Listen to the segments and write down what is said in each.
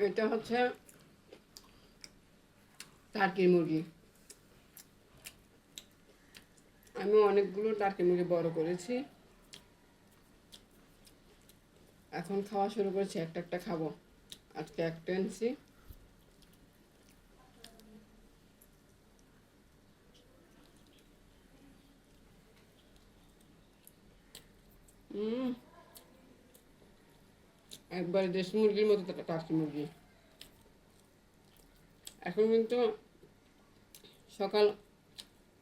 এটা হচ্ছে টার্কির মুরগি। আমি অনেকগুলো টার্কি মুরগি বড় করেছি, এখন খাওয়া শুরু করেছি, একটা একটা খাবো। আজকে একটা এনেছি। একবারে দেশি মুরগির মতো টার্কি মুরগি। এখন কিন্তু সকাল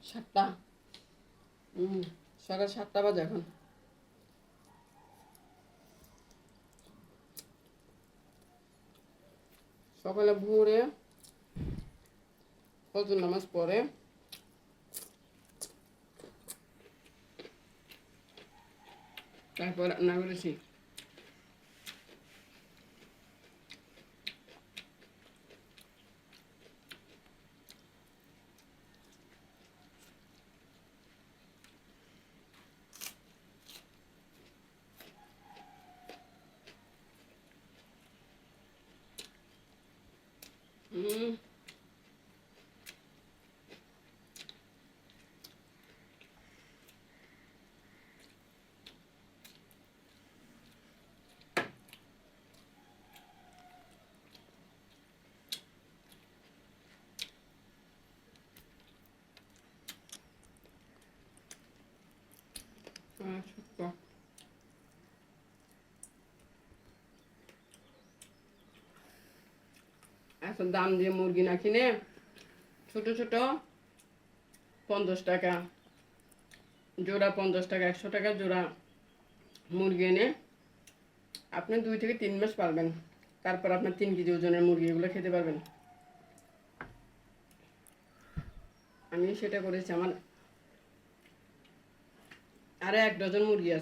7টা। সকাল 7টা বাজে এখন। সকালে ভোরে ফজর নামাজ পড়ে তারপর রান্না করেছি। হুম। আচ্ছা, এত দাম দিয়ে মুরগি না কিনে ছোট ছোট 50 টাকা জোড়া, 50 টাকা 100 টাকা জোড়া মুরগি এনে আপনি 2 থেকে 3 মাস পালবেন। তারপর আপনার 3 কেজি ওজনের মুরগি এগুলো খেতে পারবেন। আমি সেটা করেছি। আমার আরো 1 ডজন মুরগি আছে।